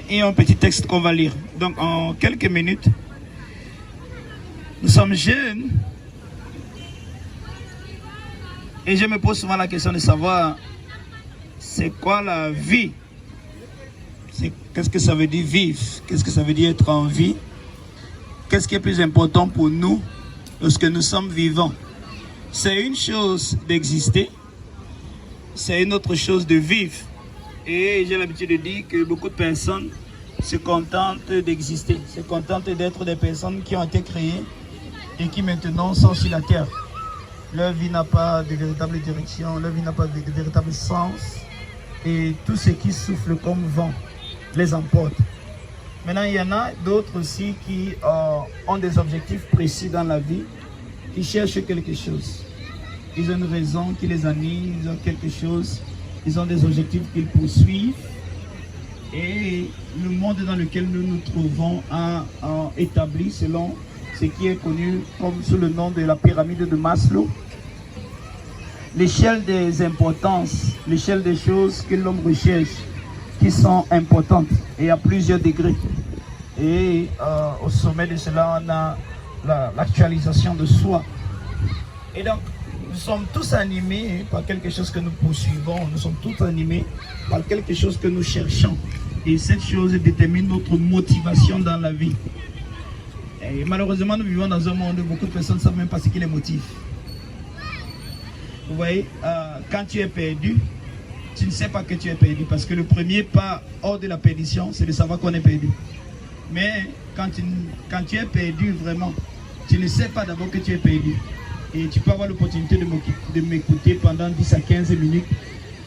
Et un petit texte qu'on va lire. Donc en quelques minutes, nous sommes jeunes. Et je me pose souvent la question de savoir, c'est quoi la vie? Qu'est-ce que ça veut dire vivre? Qu'est-ce que ça veut dire être en vie? Qu'est-ce qui est plus important pour nous lorsque nous sommes vivants? C'est une chose d'exister, c'est une autre chose de vivre. Et j'ai l'habitude de dire que beaucoup de personnes se contentent d'exister, se contentent d'être des personnes qui ont été créées et qui maintenant sont sur la terre. Leur vie n'a pas de véritable direction, leur vie n'a pas de véritable sens. Et tout ce qui souffle comme vent les emporte. Maintenant, il y en a d'autres aussi qui ont des objectifs précis dans la vie, qui cherchent quelque chose. Ils ont une raison qui les anime, ils ont quelque chose, ils ont des objectifs qu'ils poursuivent. Et le monde dans lequel nous nous trouvons a établi selon ce qui est connu comme sous le nom de la pyramide de Maslow. L'échelle des importances, l'échelle des choses que l'homme recherche, qui sont importantes et à plusieurs degrés. Et au sommet de cela, on a l'actualisation de soi. Et donc, nous sommes tous animés par quelque chose que nous poursuivons, nous sommes tous animés par quelque chose que nous cherchons. Et cette chose détermine notre motivation dans la vie. Et malheureusement, nous vivons dans un monde où beaucoup de personnes ne savent même pas ce qui les motive. Vous voyez, quand tu es perdu, tu ne sais pas que tu es perdu. Parce que le premier pas hors de la perdition, c'est de savoir qu'on est perdu. Mais quand tu es perdu vraiment, tu ne sais pas d'abord que tu es perdu. Et tu peux avoir l'opportunité de m'écouter pendant 10 à 15 minutes.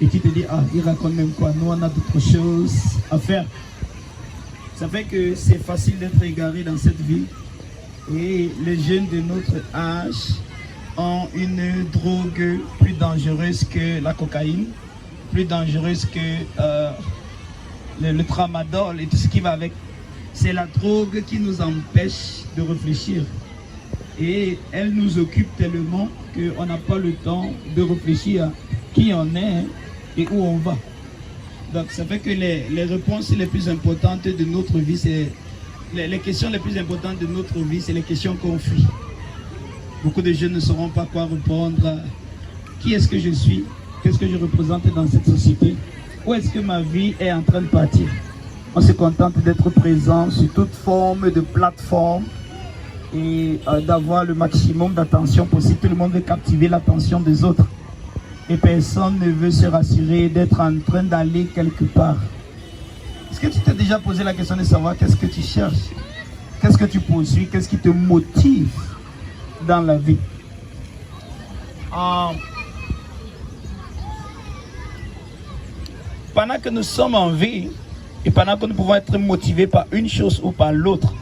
Et tu te dis, ah, il raconte même quoi? Nous, on a d'autres choses à faire. Ça fait que c'est facile d'être égaré dans cette vie. Et les jeunes de notre âge ont une drogue plus dangereuse que la cocaïne, plus dangereuse que le tramadol et tout ce qui va avec. C'est la drogue qui nous empêche de réfléchir. Et elle nous occupe tellement qu'on n'a pas le temps de réfléchir à qui on est et où on va. Donc ça fait que les réponses les plus importantes de notre vie, c'est les questions les plus importantes de notre vie, c'est les questions qu'on fuit. Beaucoup de jeunes ne sauront pas quoi répondre à qui est-ce que je suis, qu'est-ce que je représente dans cette société, où est-ce que ma vie est en train de partir. On se contente d'être présent sur toute forme de plateforme et d'avoir le maximum d'attention possible. Tout le monde veut captiver l'attention des autres. Et personne ne veut se rassurer d'être en train d'aller quelque part. Est-ce que tu t'es déjà posé la question de savoir qu'est-ce que tu cherches? Qu'est-ce que tu poursuis? Qu'est-ce qui te motive dans la vie? Pendant que nous sommes en vie, et pendant que nous pouvons être motivés par une chose ou par l'autre,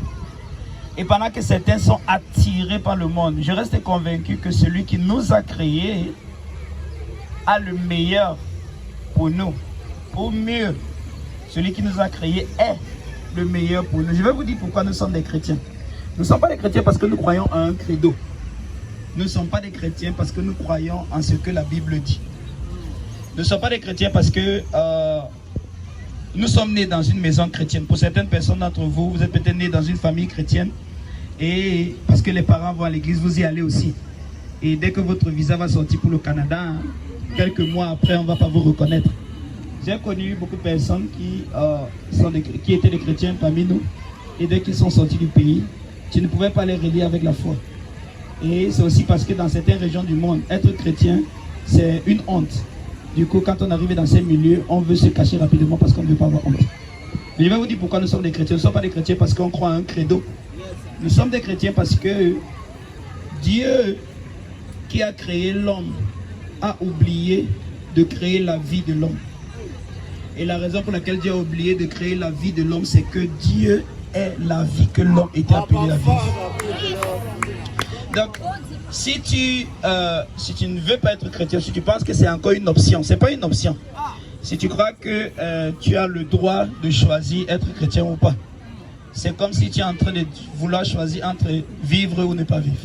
et pendant que certains sont attirés par le monde, je reste convaincu que celui qui nous a créés a le meilleur pour nous, pour mieux. Celui qui nous a créés est le meilleur pour nous. Je vais vous dire pourquoi nous sommes des chrétiens. Nous ne sommes pas des chrétiens parce que nous croyons à un credo. Nous ne sommes pas des chrétiens parce que nous croyons en ce que la Bible dit. Nous ne sommes pas des chrétiens parce que nous sommes nés dans une maison chrétienne. Pour certaines personnes d'entre vous, vous êtes peut-être nés dans une famille chrétienne. Et parce que les parents vont à l'église, vous y allez aussi. Et dès que votre visa va sortir pour le Canada, quelques mois après, on ne va pas vous reconnaître. J'ai connu beaucoup de personnes qui étaient des chrétiens parmi nous. Et dès qu'ils sont sortis du pays, tu ne pouvais pas les relier avec la foi. Et c'est aussi parce que dans certaines régions du monde, être chrétien, c'est une honte. Du coup, quand on arrive dans ces milieux, on veut se cacher rapidement parce qu'on ne veut pas avoir honte. Mais je vais vous dire pourquoi nous sommes des chrétiens. Nous ne sommes pas des chrétiens parce qu'on croit à un credo. Nous sommes des chrétiens parce que Dieu, qui a créé l'homme, a oublié de créer la vie de l'homme. Et la raison pour laquelle Dieu a oublié de créer la vie de l'homme, c'est que Dieu est la vie que l'homme était appelé à vivre. Donc, si tu ne veux pas être chrétien, si tu penses que c'est encore une option, c'est pas une option. Si tu crois que tu as le droit de choisir être chrétien ou pas, c'est comme si tu es en train de vouloir choisir entre vivre ou ne pas vivre.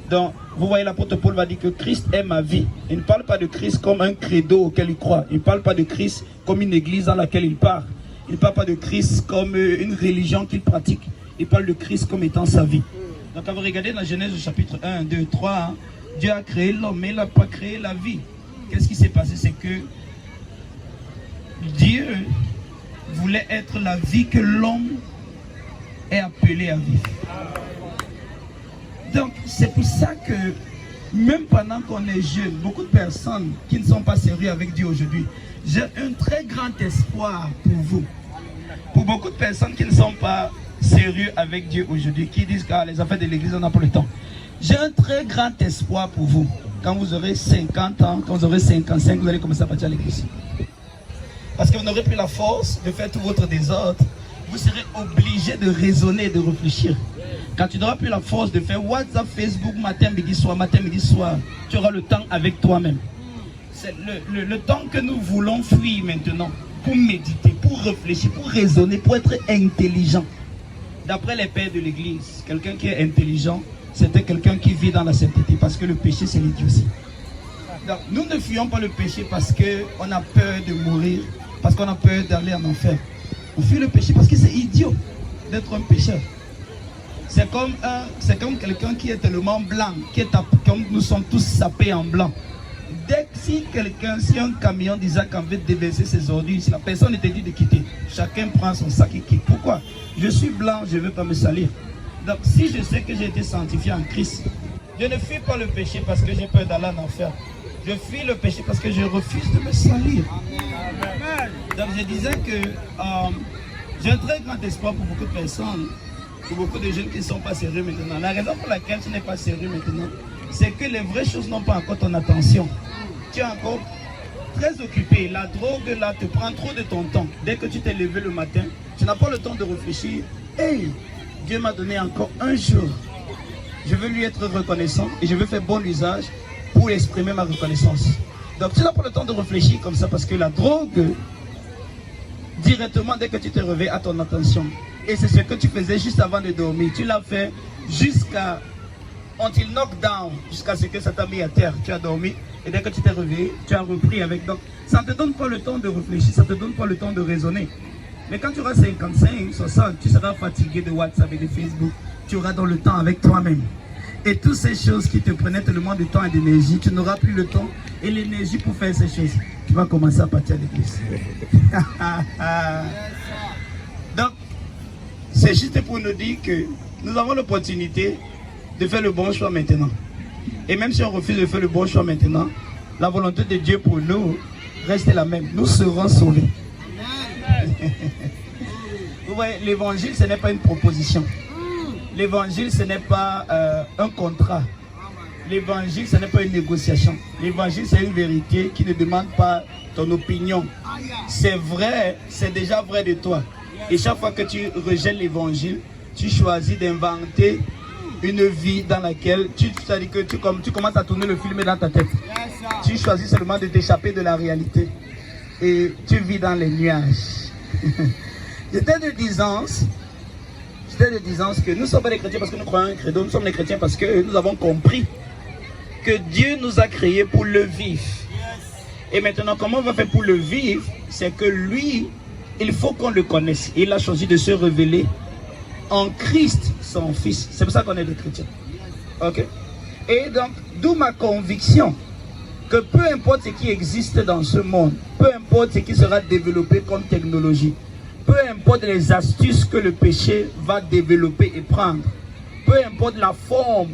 Donc, vous voyez, l'apôtre Paul va dire que Christ est ma vie. Il ne parle pas de Christ comme un credo auquel il croit. Il ne parle pas de Christ comme une église dans laquelle il part. Il ne parle pas de Christ comme une religion qu'il pratique. Il parle de Christ comme étant sa vie. Donc quand vous regardez dans Genèse chapitre 1, 2, 3, hein, Dieu a créé l'homme, mais il n'a pas créé la vie. Qu'est-ce qui s'est passé? C'est que Dieu voulait être la vie que l'homme est appelé à vivre. Donc c'est pour ça que même pendant qu'on est jeune, beaucoup de personnes qui ne sont pas sérieuses avec Dieu aujourd'hui, j'ai un très grand espoir pour vous. Pour beaucoup de personnes qui ne sont pas sérieux avec Dieu aujourd'hui, qui disent que les affaires de l'église, on n'a pas le temps. J'ai un très grand espoir pour vous. Quand vous aurez 50 ans, quand vous aurez 55, vous allez commencer à partir à l'église. Parce que vous n'aurez plus la force de faire tout votre désordre. Vous serez obligé de raisonner, de réfléchir. Quand tu n'auras plus la force de faire WhatsApp, Facebook, matin, midi, soir, tu auras le temps avec toi-même. C'est le temps que nous voulons fuir maintenant pour méditer, pour réfléchir, pour raisonner, pour être intelligent. D'après les pères de l'église, quelqu'un qui est intelligent, c'était quelqu'un qui vit dans la sainteté, parce que le péché, c'est l'idiotie. Donc, nous ne fuyons pas le péché parce qu'on a peur de mourir, parce qu'on a peur d'aller en enfer. On fuit le péché parce que c'est idiot d'être un pécheur. C'est comme quelqu'un qui est tellement blanc, comme nous sommes tous sapés en blanc. Dès que si un camion d'Isaac en veut déverser ses ordures, si la personne ne te dit de quitter, chacun prend son sac et quitte. Pourquoi? Je suis blanc, je ne veux pas me salir. Donc si je sais que j'ai été sanctifié en Christ, je ne fuis pas le péché parce que j'ai peur d'aller en enfer. Je fuis le péché parce que je refuse de me salir. Amen. Donc je disais que j'ai un très grand espoir pour beaucoup de personnes, pour beaucoup de jeunes qui ne sont pas sérieux maintenant. La raison pour laquelle tu n'es pas sérieux maintenant, c'est que les vraies choses n'ont pas encore ton attention. Tu es encore très occupé. La drogue là te prend trop de ton temps. Dès que tu t'es levé le matin, tu n'as pas le temps de réfléchir. Hey, Dieu m'a donné encore un jour. Je veux lui être reconnaissant et je veux faire bon usage pour exprimer ma reconnaissance. Donc tu n'as pas le temps de réfléchir comme ça parce que la drogue, directement dès que tu te réveilles, a ton attention. Et c'est ce que tu faisais juste avant de dormir. Tu l'as fait jusqu'à until knockdown, jusqu'à ce que ça t'a mis à terre. Tu as dormi et dès que tu t'es réveillé, tu as repris avec. Donc ça ne te donne pas le temps de réfléchir, ça ne te donne pas le temps de raisonner. Mais quand tu auras 55, 60, tu seras fatigué de WhatsApp et de Facebook. Tu auras dans le temps avec toi-même. Et toutes ces choses qui te prenaient tellement de temps et d'énergie, tu n'auras plus le temps et l'énergie pour faire ces choses. Tu vas commencer à partir à l'église. Donc, c'est juste pour nous dire que nous avons l'opportunité de faire le bon choix maintenant. Et même si on refuse de faire le bon choix maintenant, la volonté de Dieu pour nous reste la même. Nous serons sauvés. Vous voyez, l'évangile, ce n'est pas une proposition. L'évangile, ce n'est pas un contrat. L'évangile, ce n'est pas une négociation. L'évangile, c'est une vérité qui ne demande pas ton opinion. C'est vrai, c'est déjà vrai de toi. Et chaque fois que tu rejettes l'évangile, tu choisis d'inventer une vie dans laquelle tu commences à tourner le film dans ta tête. Tu choisis seulement de t'échapper de la réalité. Et tu vis dans les nuages. J'étais de disance que nous ne sommes pas des chrétiens parce que nous croyons un credo, nous sommes des chrétiens parce que nous avons compris que Dieu nous a créés pour le vivre. Et maintenant, comment on va faire pour le vivre? C'est que lui, il faut qu'on le connaisse. Il a choisi de se révéler en Christ, son Fils. C'est pour ça qu'on est des chrétiens. Ok? Et donc, d'où ma conviction que peu importe ce qui existe dans ce monde, peu importe ce qui sera développé comme technologie, peu importe les astuces que le péché va développer et prendre, peu importe la forme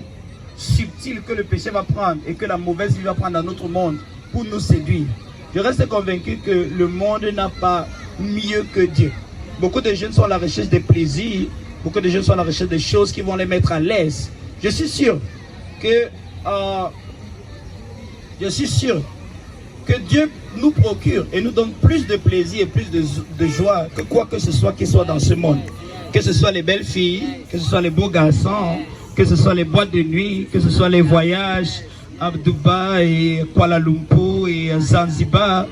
subtile que le péché va prendre et que la mauvaise vie va prendre dans notre monde pour nous séduire, je reste convaincu que le monde n'a pas mieux que Dieu. Beaucoup de jeunes sont à la recherche des plaisirs, beaucoup de jeunes sont à la recherche des choses qui vont les mettre à l'aise. Je suis sûr que Dieu nous procure et nous donne plus de plaisir et plus de joie que quoi que ce soit qui soit dans ce monde. Que ce soit les belles filles, que ce soit les beaux garçons, que ce soit les boîtes de nuit, que ce soit les voyages à Dubaï, et Kuala Lumpur et Zanzibar.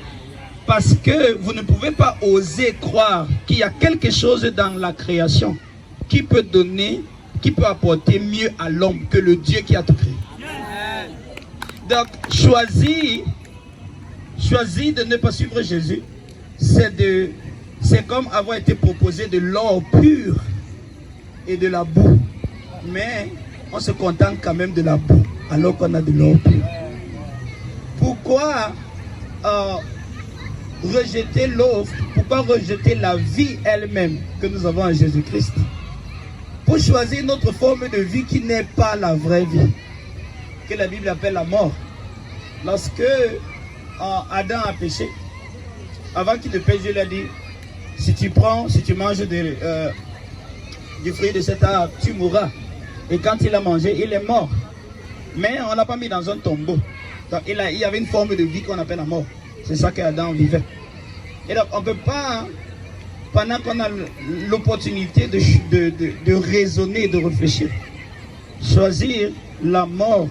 Parce que vous ne pouvez pas oser croire qu'il y a quelque chose dans la création qui peut donner, qui peut apporter mieux à l'homme que le Dieu qui a tout créé. Donc, choisir de ne pas suivre Jésus, c'est de c'est comme avoir été proposé de l'or pur et de la boue. Mais on se contente quand même de la boue, alors qu'on a de l'or pur. Pourquoi rejeter l'offre? Pourquoi rejeter la vie elle-même que nous avons en Jésus-Christ? Pour choisir une autre forme de vie qui n'est pas la vraie vie, que la Bible appelle la mort. Lorsque Adam a péché, avant qu'il ne pêche, Dieu lui a dit, si tu manges du fruit de cet arbre, tu mourras. Et quand il a mangé, il est mort. Mais on ne l'a pas mis dans un tombeau. Donc il y avait une forme de vie qu'on appelle la mort. C'est ça qu'Adam vivait. Et donc on ne peut pas, pendant qu'on a l'opportunité de raisonner et de réfléchir, choisir la mort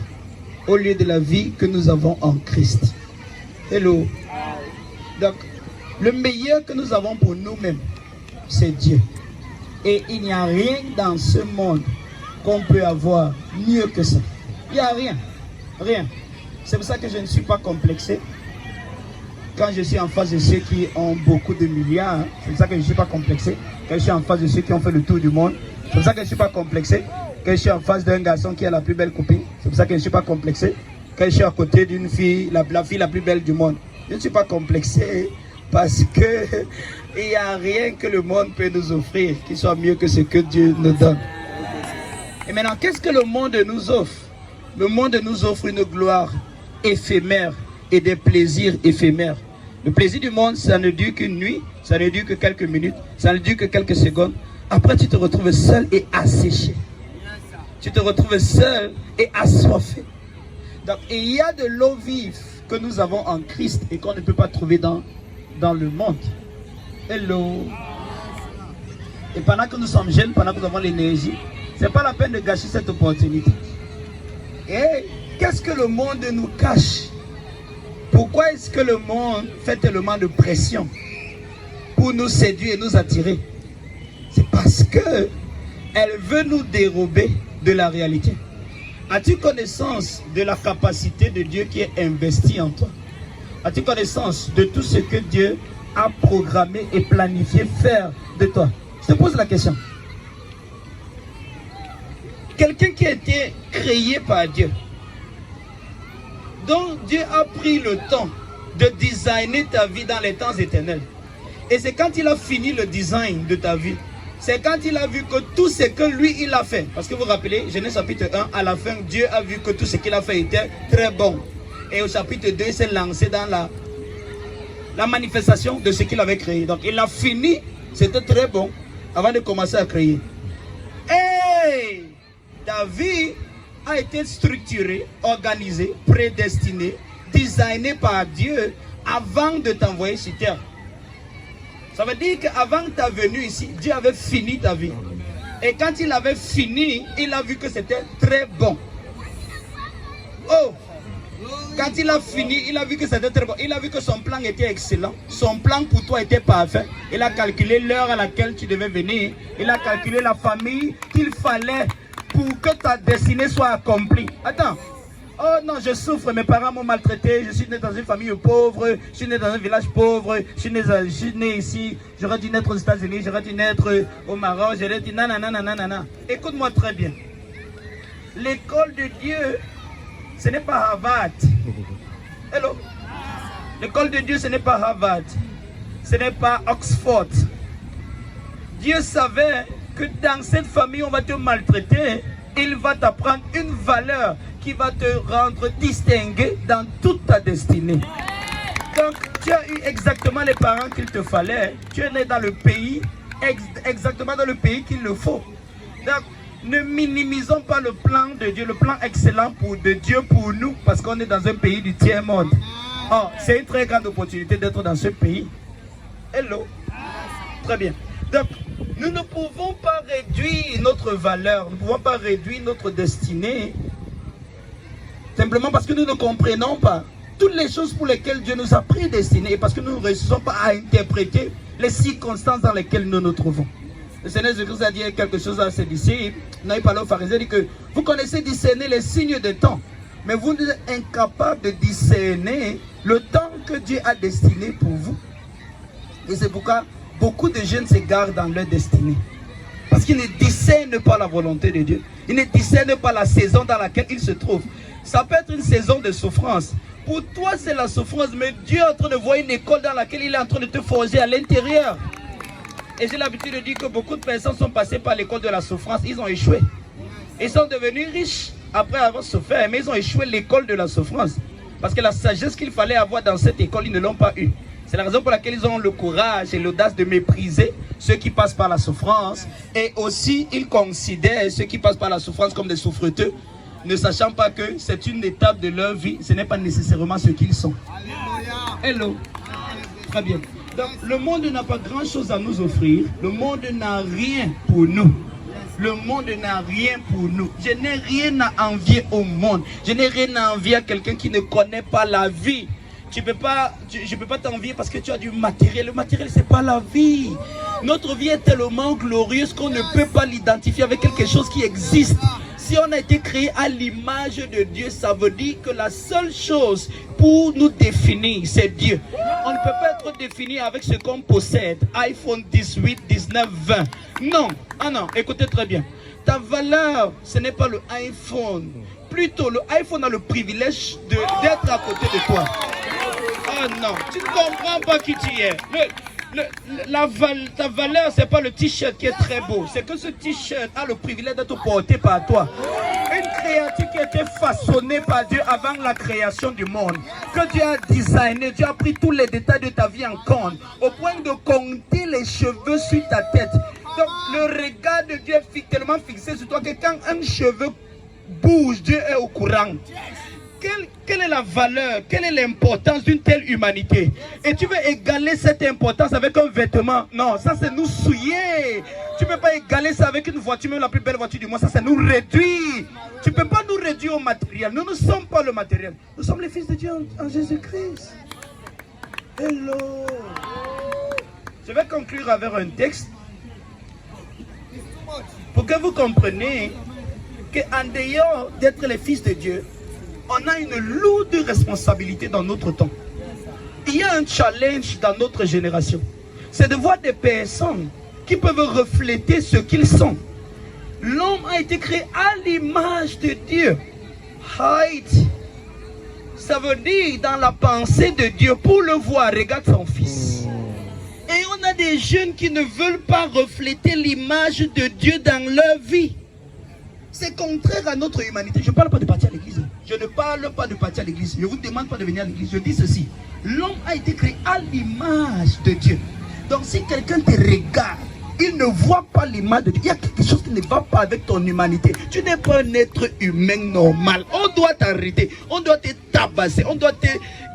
au lieu de la vie que nous avons en Christ. Hello. Donc, le meilleur que nous avons pour nous-mêmes, c'est Dieu. Et il n'y a rien dans ce monde qu'on peut avoir mieux que ça. Il n'y a rien. Rien. C'est pour ça que je ne suis pas complexé. Quand je suis en face de ceux qui ont beaucoup de milliards, c'est pour ça que je ne suis pas complexé. Quand je suis en face de ceux qui ont fait le tour du monde, c'est pour ça que je ne suis pas complexé. Quand je suis en face d'un garçon qui a la plus belle copine, c'est pour ça que je ne suis pas complexé. Quand je suis à côté d'une fille, la fille la plus belle du monde, je ne suis pas complexé parce que il n'y a rien que le monde peut nous offrir qui soit mieux que ce que Dieu nous donne. Et maintenant, qu'est-ce que le monde nous offre? Le monde nous offre une gloire éphémère et des plaisirs éphémères. Le plaisir du monde, ça ne dure qu'une nuit, ça ne dure que quelques minutes, ça ne dure que quelques secondes. Après, tu te retrouves seul et asséché. Tu te retrouves seul et assoiffé. Donc, il y a de l'eau vive que nous avons en Christ et qu'on ne peut pas trouver dans le monde. Hello. Et pendant que nous sommes jeunes, pendant que nous avons l'énergie, ce n'est pas la peine de gâcher cette opportunité. Et qu'est-ce que le monde nous cache? Pourquoi est-ce que le monde fait tellement de pression pour nous séduire et nous attirer? C'est parce que elle veut nous dérober de la réalité. As-tu connaissance de la capacité de Dieu qui est investie en toi? As-tu connaissance de tout ce que Dieu a programmé et planifié faire de toi? Je te pose la question. Quelqu'un qui a été créé par Dieu, dont Dieu a pris le temps de designer ta vie dans les temps éternels. Et c'est quand il a fini le design de ta vie, c'est quand il a vu que tout ce que lui, il a fait. Parce que vous vous rappelez, Genèse chapitre 1, à la fin, Dieu a vu que tout ce qu'il a fait était très bon. Et au chapitre 2, il s'est lancé dans la manifestation de ce qu'il avait créé. Donc il a fini, c'était très bon, avant de commencer à créer. Et ta vie a été structurée, organisée, prédestinée, designée par Dieu avant de t'envoyer sur terre. Ça veut dire qu'avant ta venue ici, Dieu avait fini ta vie. Et quand il avait fini, il a vu que c'était très bon. Oh! Quand il a fini, il a vu que c'était très bon. Il a vu que son plan était excellent. Son plan pour toi était parfait. Il a calculé l'heure à laquelle tu devais venir. Il a calculé la famille qu'il fallait pour que ta destinée soit accomplie. Attends. Oh non, je souffre, mes parents m'ont maltraité, je suis né dans une famille pauvre, je suis né dans un village pauvre, je suis né ici, j'aurais dû naître aux États-Unis, j'aurais dû naître au Maroc, j'aurais dit nanana. Écoute-moi très bien. L'école de Dieu, ce n'est pas Harvard. Hello? L'école de Dieu, ce n'est pas Harvard. Ce n'est pas Oxford. Dieu savait que dans cette famille, on va te maltraiter. Il va t'apprendre une valeur qui va te rendre distingué dans toute ta destinée. Donc, tu as eu exactement les parents qu'il te fallait. Tu es né dans le pays, exactement dans le pays qu'il le faut. Donc, ne minimisons pas le plan de Dieu, le plan excellent de Dieu pour nous, parce qu'on est dans un pays du tiers-monde. Oh, c'est une très grande opportunité d'être dans ce pays. Hello. Très bien. Donc, nous ne pouvons pas réduire notre valeur, nous ne pouvons pas réduire notre destinée, simplement parce que nous ne comprenons pas toutes les choses pour lesquelles Dieu nous a prédestinés, et parce que nous ne réussissons pas à interpréter les circonstances dans lesquelles nous nous trouvons. Le Seigneur Jésus a dit quelque chose à ses disciples, il a parlé aux pharisiens, il dit que vous connaissez discerner les signes de temps, mais vous êtes incapables de discerner le temps que Dieu a destiné pour vous. Et c'est pourquoi beaucoup de jeunes s'égarent dans leur destinée. Parce qu'ils ne discernent pas la volonté de Dieu. Ils ne discernent pas la saison dans laquelle ils se trouvent. Ça peut être une saison de souffrance. Pour toi, c'est la souffrance, mais Dieu est en train de voir une école dans laquelle il est en train de te forger à l'intérieur. Et j'ai l'habitude de dire que beaucoup de personnes sont passées par l'école de la souffrance. Ils ont échoué. Ils sont devenus riches après avoir souffert, mais ils ont échoué l'école de la souffrance. Parce que la sagesse qu'il fallait avoir dans cette école, ils ne l'ont pas eue. C'est la raison pour laquelle ils ont le courage et l'audace de mépriser ceux qui passent par la souffrance. Et aussi, ils considèrent ceux qui passent par la souffrance comme des souffreteux, ne sachant pas que c'est une étape de leur vie. Ce n'est pas nécessairement ce qu'ils sont. Hello. Très bien. Donc, le monde n'a pas grand-chose à nous offrir. Le monde n'a rien pour nous. Le monde n'a rien pour nous. Je n'ai rien à envier au monde. Je n'ai rien à envier à quelqu'un qui ne connaît pas la vie. Je ne peux pas t'envier parce que tu as du matériel. Le matériel, ce n'est pas la vie. Notre vie est tellement glorieuse qu'on ne peut pas l'identifier avec quelque chose qui existe. Si on a été créé à l'image de Dieu, ça veut dire que la seule chose pour nous définir, c'est Dieu. On ne peut pas être défini avec ce qu'on possède. iPhone 18, 19, 20. Non. Ah non, écoutez très bien. Ta valeur, ce n'est pas le iPhone. Plutôt, le iPhone a le privilège d'être à côté de toi. Ah non, tu ne comprends pas qui tu es. Ta valeur, ce n'est pas le t-shirt qui est très beau. C'est que ce t-shirt a le privilège d'être porté par toi. Une créature qui a été façonnée par Dieu avant la création du monde. Que Dieu a designé. Dieu a pris tous les détails de ta vie en compte. Au point de compter les cheveux sur ta tête. Donc le regard de Dieu est tellement fixé sur toi que quand un cheveu bouge, Dieu est au courant. Quelle est la valeur, quelle est l'importance d'une telle humanité? Et tu veux égaler cette importance avec un vêtement? Non, ça c'est nous souiller. Tu ne peux pas égaler ça avec une voiture, même la plus belle voiture du monde. Ça c'est nous réduire. Tu ne peux pas nous réduire au matériel. Nous ne sommes pas le matériel. Nous sommes les fils de Dieu en Jésus-Christ. Hello. Je vais conclure avec un texte pour que vous compreniez qu'en dehors d'être les fils de Dieu, on a une lourde responsabilité dans notre temps. Il y a un challenge dans notre génération. C'est de voir des personnes qui peuvent refléter ce qu'ils sont. L'homme a été créé à l'image de Dieu. Height. Ça veut dire dans la pensée de Dieu. Pour le voir, regarde son fils. Et on a des jeunes qui ne veulent pas refléter l'image de Dieu dans leur vie. C'est contraire à notre humanité. Je ne parle pas de partir à l'église. Je ne parle pas de partir à l'église. Je ne vous demande pas de venir à l'église. Je dis ceci. L'homme a été créé à l'image de Dieu. Donc si quelqu'un te regarde, il ne voit pas l'image de Dieu. Il y a quelque chose qui ne va pas avec ton humanité. Tu n'es pas un être humain normal. On doit t'arrêter. On doit te tabasser. On doit te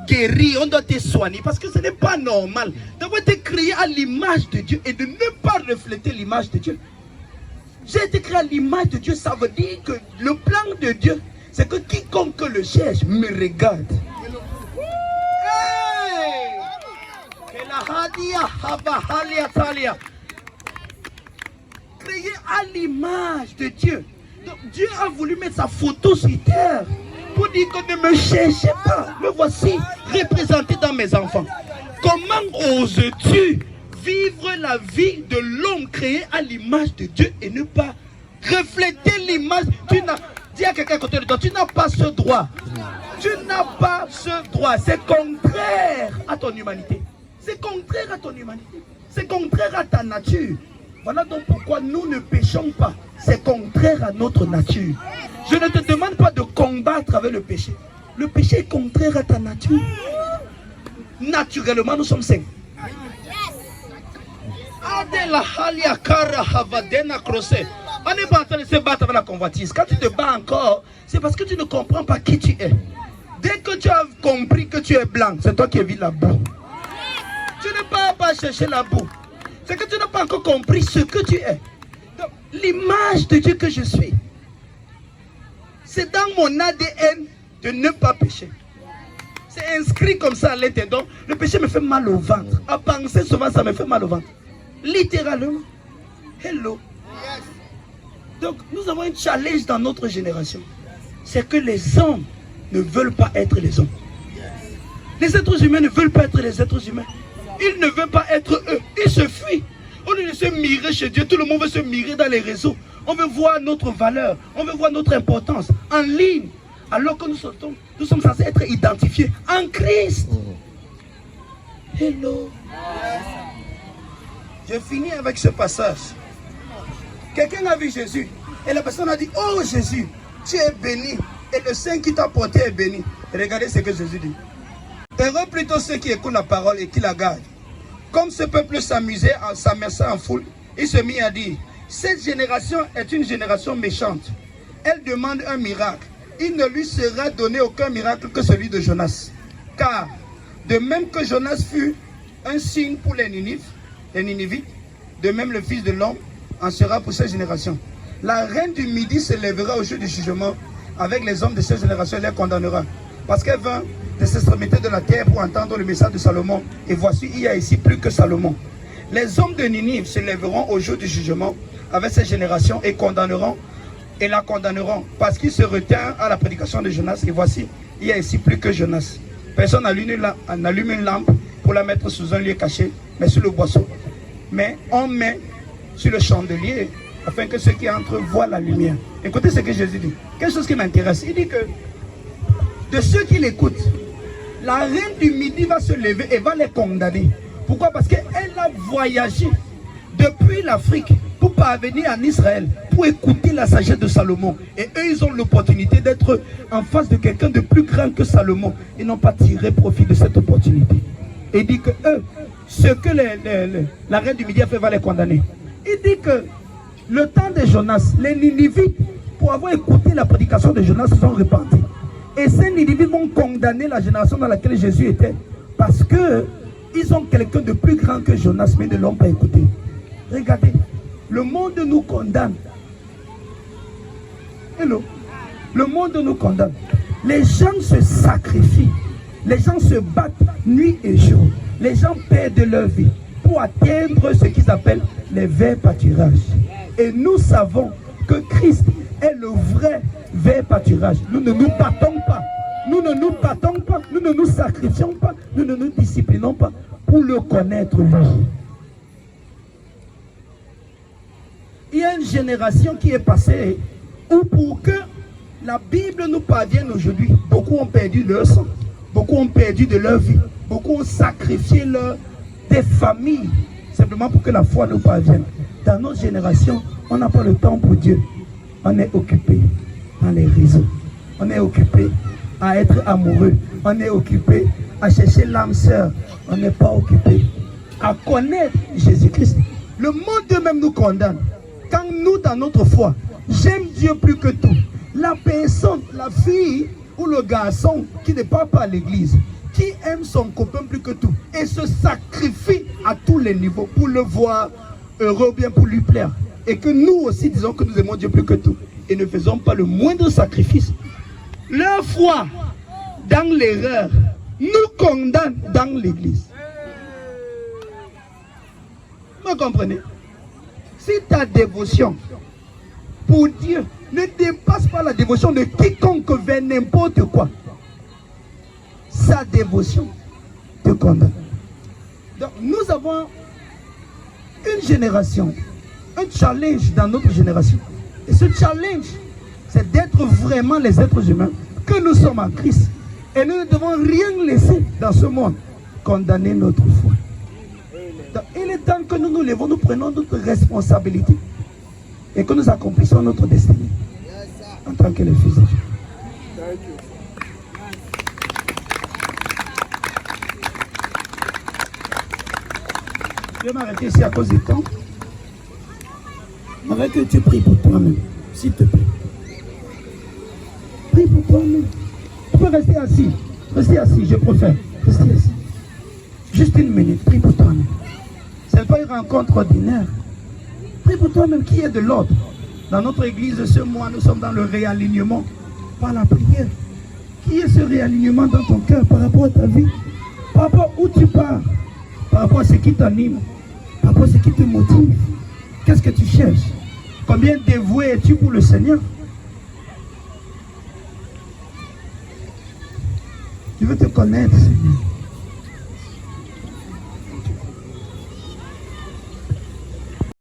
guérir. On doit te soigner. Parce que ce n'est pas normal d'avoir été créé à l'image de Dieu et de ne pas refléter l'image de Dieu. J'ai été créé à l'image de Dieu, ça veut dire que le plan de Dieu, c'est que quiconque le cherche me regarde. Créé à l'image de Dieu. Donc Dieu a voulu mettre sa photo sur terre pour dire que ne me cherchez pas. Me voici représenté dans mes enfants. Comment oses-tu vivre la vie de l'homme créé à l'image de Dieu et ne pas refléter l'image? Dis à quelqu'un à côté de toi, tu n'as pas ce droit. Tu n'as pas ce droit. C'est contraire à ton humanité. C'est contraire à ton humanité. C'est contraire à ta nature. Voilà donc pourquoi nous ne péchons pas. C'est contraire à notre nature. Je ne te demande pas de combattre avec le péché. Le péché est contraire à ta nature. Naturellement, nous sommes saints. On n'est pas en train de se battre avec la convoitise. Quand tu te bats encore, c'est parce que tu ne comprends pas qui tu es. Dès que tu as compris que tu es blanc, c'est toi qui vis la boue. Tu ne peux pas chercher la boue. C'est que tu n'as pas encore compris ce que tu es. L'image de Dieu que je suis, c'est dans mon ADN de ne pas pécher. C'est inscrit comme ça à l'intérieur. Donc, le péché me fait mal au ventre. À penser souvent, ça me fait mal au ventre. Littéralement. Hello. Donc, nous avons un challenge dans notre génération. C'est que les hommes ne veulent pas être les hommes. Les êtres humains ne veulent pas être les êtres humains. Ils ne veulent pas être eux. Ils se fuient. Au lieu de se mirer chez Dieu, tout le monde veut se mirer dans les réseaux. On veut voir notre valeur. On veut voir notre importance en ligne. Alors que nous sommes censés être identifiés en Christ. Hello. Je finis avec ce passage. Quelqu'un a vu Jésus. Et la personne a dit, oh Jésus, tu es béni. Et le Saint qui t'a porté est béni. Et regardez ce que Jésus dit. Heureux plutôt ceux qui écoutent la parole et qui la gardent. Comme ce peuple s'amusait en s'amersant en foule, il se mit à dire, cette génération est une génération méchante. Elle demande un miracle. Il ne lui sera donné aucun miracle que celui de Jonas. Car, de même que Jonas fut un signe pour les Ninivites, de même le Fils de l'homme en sera pour cette génération. La reine du Midi se lèvera au jour du jugement avec les hommes de cette génération et les condamnera. Parce qu'elle vint des extrémités de la terre pour entendre le message de Salomon. Et voici, il y a ici plus que Salomon. Les hommes de Ninive se lèveront au jour du jugement avec cette génération et la condamneront parce qu'ils se retinrent à la prédication de Jonas. Et voici, il y a ici plus que Jonas. Personne n'allume une lampe pour la mettre sous un lieu caché, mais sur le boisseau. Mais on met sur le chandelier afin que ceux qui entrent voient la lumière. Écoutez ce que Jésus dit. Quelque chose qui m'intéresse. Il dit que de ceux qui l'écoutent, la reine du Midi va se lever et va les condamner. Pourquoi? Parce qu'elle a voyagé depuis l'Afrique pour parvenir en Israël, pour écouter la sagesse de Salomon. Et eux, ils ont l'opportunité d'être en face de quelqu'un de plus grand que Salomon. Ils n'ont pas tiré profit de cette opportunité. Et il dit que eux, ce que la reine du Midi a fait va les condamner. Il dit que le temps de Jonas, les Ninivites, pour avoir écouté la prédication de Jonas, se sont repentis. Et ces Ninivites vont condamner la génération dans laquelle Jésus était. Parce que ils ont quelqu'un de plus grand que Jonas, mais ne l'ont pas écouté. Regardez, le monde nous condamne. Hello. Le monde nous condamne. Les gens se sacrifient. Les gens se battent nuit et jour. Les gens perdent leur vie pour atteindre ce qu'ils appellent les verts pâturages. Et nous savons que Christ est le vrai vert pâturage. Nous ne nous battons pas. Nous ne nous battons pas. Nous ne nous sacrifions pas. Nous ne nous disciplinons pas pour le connaître lui. Il y a une génération qui est passée où pour que la Bible nous parvienne aujourd'hui, beaucoup ont perdu leur sang. Beaucoup ont perdu de leur vie. Beaucoup ont sacrifié des familles simplement pour que la foi nous parvienne. Dans notre génération, on n'a pas le temps pour Dieu. On est occupé dans les réseaux. On est occupé à être amoureux. On est occupé à chercher l'âme sœur. On n'est pas occupé à connaître Jésus-Christ. Le monde même nous condamne. Quand nous, dans notre foi, j'aime Dieu plus que tout. La personne, la fille ou le garçon qui ne part pas à l'église, qui aime son copain plus que tout et se sacrifie à tous les niveaux pour le voir heureux ou bien pour lui plaire. Et que nous aussi disons que nous aimons Dieu plus que tout et ne faisons pas le moindre sacrifice. Leur foi dans l'erreur nous condamne dans l'église. Vous comprenez? Si ta dévotion pour Dieu ne dépasse pas la dévotion de quiconque vers n'importe quoi, sa dévotion te condamne. Donc nous avons une génération, un challenge dans notre génération. Et ce challenge, c'est d'être vraiment les êtres humains que nous sommes en Christ. Et nous ne devons rien laisser dans ce monde condamner notre foi. Donc, il est temps que nous nous levons, nous prenons notre responsabilité et que nous accomplissons notre destinée en tant que les fils de Dieu. Je vais m'arrêter ici à cause du temps. J'aimerais que tu pries pour toi-même, s'il te plaît. Prie pour toi-même. Tu peux rester assis. Restez assis, je préfère. Restez assis. Juste une minute, prie pour toi-même. Ce n'est pas une rencontre ordinaire. Prie pour toi-même qui est de l'ordre. Dans notre église ce mois, nous sommes dans le réalignement par la prière. Qui est ce réalignement dans ton cœur par rapport à ta vie? Par rapport à où tu pars? Par rapport à ce qui t'anime? Par rapport à ce qui te motive? Qu'est-ce que tu cherches? Combien dévoué es-tu pour le Seigneur? Je veux te connaître, Seigneur.